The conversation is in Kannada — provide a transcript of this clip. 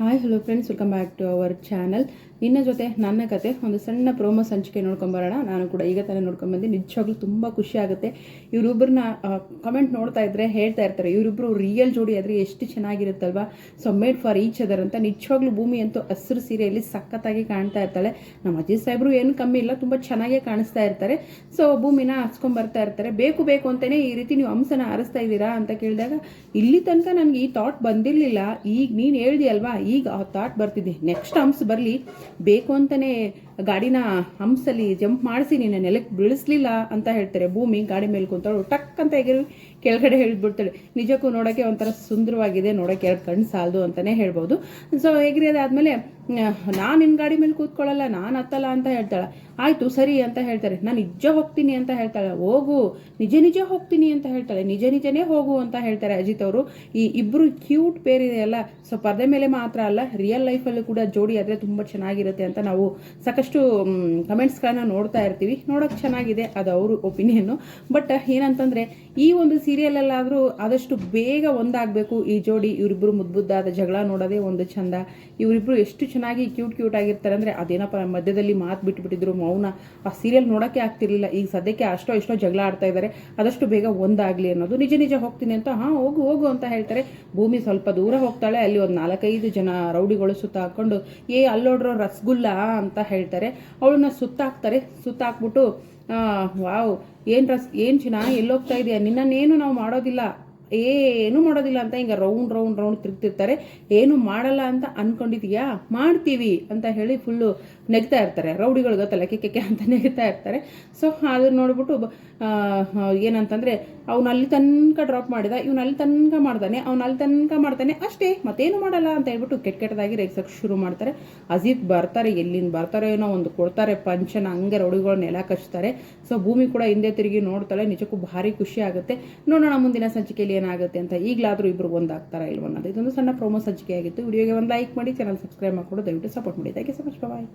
Hi hello friends, welcome back to our channel. ನಿನ್ನ ಜೊತೆ ನನ್ನ ಕತೆ ಒಂದು ಸಣ್ಣ ಪ್ರೋಮೋ ಸಂಚಿಕೆ ನೋಡ್ಕೊಂಬರೋಣ. ನಾನು ಕೂಡ ಈಗ ತಾನೇ ನೋಡ್ಕೊಂಡ್ಬಂದು ನಿಜವಾಗ್ಲೂ ತುಂಬ ಖುಷಿ ಆಗುತ್ತೆ. ಇವರಿಬ್ಬರನ್ನ ಕಮೆಂಟ್ ನೋಡ್ತಾ ಇದ್ರೆ ಹೇಳ್ತಾ ಇರ್ತಾರೆ, ಇವರಿಬ್ಬರು ರಿಯಲ್ ಜೋಡಿ ಆದರೆ ಎಷ್ಟು ಚೆನ್ನಾಗಿರುತ್ತಲ್ವಾ, so made for each other ಅಂತ. ನಿಜವಾಗ್ಲೂ ಭೂಮಿ ಅಂತೂ ಹಸಿರು ಸೀರೆಯಲ್ಲಿ ಸಖತ್ತಾಗಿ ಕಾಣ್ತಾ ಇರ್ತಾಳೆ. ನಮ್ಮ ಅಜಿತ್ ಸಾಹೇಬ್ರು ಏನು ಕಮ್ಮಿ ಇಲ್ಲ, ತುಂಬ ಚೆನ್ನಾಗೇ ಕಾಣಿಸ್ತಾ ಇರ್ತಾರೆ. ಸೊ ಭೂಮಿನ ಹಚ್ಕೊಂಡ್ಬರ್ತಾ ಇರ್ತಾರೆ. ಬೇಕು ಬೇಕು ಅಂತಲೇ ಈ ರೀತಿ ನೀವು ಹಂಸನ ಹಾರಿಸ್ತಾ ಇದ್ದೀರಾ ಅಂತ ಕೇಳಿದಾಗ, ಇಲ್ಲಿ ತನಕ ನನಗೆ ಈ ಥಾಟ್ ಬಂದಿರಲಿಲ್ಲ, ಈಗ ನೀನು ಹೇಳ್ದಿಯಲ್ವಾ, ಈಗ ಆ ಥಾಟ್ ಬರ್ತಿದ್ದೆ. ನೆಕ್ಸ್ಟ್ ಹಂಸ ಬರಲಿ, ಬೇಕು ಅಂತಲೇ ಗಾಡಿನ ಹಂಸಲ್ಲಿ ಜಂಪ್ ಮಾಡಿಸಿ ನಿನ್ನ ನೆಲಕ್ಕೆ ಬೀಳಿಸ್ಲಿಲ್ಲ ಅಂತ ಹೇಳ್ತಾರೆ. ಭೂಮಿ ಗಾಡಿ ಮೇಲೆ ಕುಂತವಳು ಟಕ್ ಅಂತ ಎಗರಿ ಕೆಳಗಡೆ ಹೇಳ್ಬಿಡ್ತಾಳೆ. ನಿಜಕ್ಕೂ ನೋಡೋಕ್ಕೆ ಒಂಥರ ಸುಂದರವಾಗಿದೆ, ನೋಡೋಕ್ಕೆ ಎರಡು ಕಣ್ಣು ಸಾಲದು ಅಂತಲೇ ಹೇಳ್ಬೋದು. ಸೊ ಎಗರಿಯೋದಾದ್ಮೇಲೆ, ನಾನು ನಿನ್ನ ಗಾಡಿ ಮೇಲೆ ಕೂತ್ಕೊಳ್ಳಲ್ಲ, ನಾನು ಹತ್ತಲ್ಲ ಅಂತ ಹೇಳ್ತಾಳೆ. ಆಯಿತು ಸರಿ ಅಂತ ಹೇಳ್ತಾರೆ. ನಾನು ನಿಜ ಹೋಗ್ತೀನಿ ಅಂತ ಹೇಳ್ತಾಳೆ. ಹೋಗು, ನಿಜ ನಿಜ ಹೋಗ್ತೀನಿ ಅಂತ ಹೇಳ್ತಾಳೆ. ನಿಜ ನಿಜನೇ ಹೋಗು ಅಂತ ಹೇಳ್ತಾರೆ ಅಜಿತ್ ಅವರು. ಈ ಇಬ್ಬರು ಕ್ಯೂಟ್ ಪೇರ್ ಇದೆಯಲ್ಲ, ಸೊ ಪರ್ದೆ ಮೇಲೆ ಮಾತ್ರ ಅಲ್ಲ, ರಿಯಲ್ ಲೈಫಲ್ಲೂ ಕೂಡ ಜೋಡಿ ಆದರೆ ತುಂಬ ಚೆನ್ನಾಗಿರುತ್ತೆ ಅಂತ ನಾವು ಸಾಕಷ್ಟು ಕಮೆಂಟ್ಸ್ಗಳನ್ನ ನೋಡ್ತಾ ಇರ್ತೀವಿ. ನೋಡೋಕೆ ಚೆನ್ನಾಗಿದೆ, ಅದು ಅವರು ಒಪಿನಿಯನ್ನು. ಬಟ್ ಏನಂತಂದರೆ, ಈ ಒಂದು ಸೀರಿಯಲಲ್ಲಾದರೂ ಆದಷ್ಟು ಬೇಗ ಒಂದಾಗಬೇಕು ಈ ಜೋಡಿ. ಇವರಿಬ್ಬರು ಮುದ್ದಾದ ಜಗಳ ನೋಡೋದೇ ಒಂದು ಚಂದ. ಇವರಿಬ್ಬರು ಎಷ್ಟು ಚೆನ್ನಾಗಿ ಕ್ಯೂಟ್ ಆಗಿರ್ತಾರೆ ಅಂದರೆ, ಅದೇನಪ್ಪ ಮಧ್ಯದಲ್ಲಿ ಮಾತು ಬಿಟ್ಬಿಟ್ಟಿದ್ರು, ಮೌನ. ಆ ಸೀರಿಯಲ್ ನೋಡೋಕ್ಕೆ ಆಗ್ತಿರ್ಲಿಲ್ಲ. ಈಗ ಸದ್ಯಕ್ಕೆ ಎಷ್ಟೋ ಜಗಳ ಆಡ್ತಾ ಇದ್ದಾರೆ, ಆದಷ್ಟು ಬೇಗ ಒಂದಾಗಲಿ ಅನ್ನೋದು. ನಿಜ ಹೋಗ್ತೀನಿ ಅಂತ, ಹಾಂ ಹೋಗು ಅಂತ ಹೇಳ್ತಾರೆ. ಭೂಮಿ ಸ್ವಲ್ಪ ದೂರ ಹೋಗ್ತಾಳೆ. ಅಲ್ಲಿ ಒಂದು 4-5 ಜನ ರೌಡಿಗಳು ಸುತ್ತ ಹಾಕ್ಕೊಂಡು, ಅಲ್ಲೋಡ್ರೋ ರಸಗುಲ್ಲ ಅಂತ ಹೇಳ್ತಾರೆ. ಅವಳನ್ನ ಸುತ್ತಾಕ್ಬಿಟ್ಟು, ವಾವ್ ಏನು ಚೆನ್ನಾಗಿ ಎಲ್ಲೋಗ್ತಾ ಇದೆಯಾ, ನಿನ್ನನ್ನೇನು ನಾವು ಮಾಡೋದಿಲ್ಲ, ಏನು ಮಾಡೋದಿಲ್ಲ ಅಂತ ಹಿಂಗೆ ರೌಂಡ್ ತಿರುಗ್ತಿರ್ತಾರೆ. ಏನು ಮಾಡಲ್ಲ ಅಂತ ಅನ್ಕೊಂಡಿದೀಯಾ, ಮಾಡ್ತೀವಿ ಅಂತ ಹೇಳಿ ಫುಲ್ಲು ನೆಗ್ತಾ ಇರ್ತಾರೆ. ರೌಡಿಗಳು ಗೊತ್ತಲ್ಲ, ಕೆಕ್ಕೆ ಅಂತ ನೆಗ್ತಾ ಇರ್ತಾರೆ. ಸೊ ಅದನ್ನ ನೋಡ್ಬಿಟ್ಟು ಏನಂತಂದರೆ, ಅವ್ನು ಅಲ್ಲಿ ತನಕ ಡ್ರಾಪ್ ಮಾಡಿದ, ಇವನು ಅಲ್ಲಿ ತನಕ ಮಾಡ್ತಾನೆ, ಅವ್ನು ಅಲ್ಲಿ ತನಕ ಮಾಡ್ತಾನೆ, ಅಷ್ಟೇ ಮತ್ತೇನು ಮಾಡಲ್ಲ ಅಂತ ಹೇಳ್ಬಿಟ್ಟು ಕೆಟ್ಟದಾಗಿ ರೇಗ್ಸೋಕ್ಕೆ ಶುರು ಮಾಡ್ತಾರೆ. ಅಜಿತ್ ಬರ್ತಾರೆ, ಎಲ್ಲಿಂದ ಬರ್ತಾರೋ ಏನೋ ಒಂದು ಕೊಡ್ತಾರೆ ಪಂಚನ, ಹಂಗೆ ರೌಡಿಗಳು ನೆಲ ಕಚ್ತಾರೆ. ಸೊ ಭೂಮಿ ಕೂಡ ಹಿಂದೆ ತಿರುಗಿ ನೋಡ್ತಾಳೆ. ನಿಜಕ್ಕೂ ಭಾರಿ ಖುಷಿ ಆಗುತ್ತೆ. ನೋಡೋಣ ಮುಂದಿನ ಸಂಚಿಕೆಯಲ್ಲಿ ಏನಾಗುತ್ತೆ ಅಂತ. ಈಗಲಾದರೂ ಇಬ್ಬರು ಒಂದಾಗ್ತಾರಾ ಇಲ್ವ ಅನ್ನೋದು ಇದೊಂದು ಸಣ್ಣ ಪ್ರೋಮೋ ಸಂಚಿಕೆ ಆಗಿತ್ತು. ವಿಡಿಯೋಗೆ ಒಂದು ಲೈಕ್ ಮಾಡಿ, ಚಾನಲ್ ಸಬ್ಸ್ಕ್ರೈಬ್ ಮಾಡಿಕೊಂಡು ದಯವಿಟ್ಟು ಸಪೋರ್ಟ್ ಮಾಡಿ. Thank you so much, bye.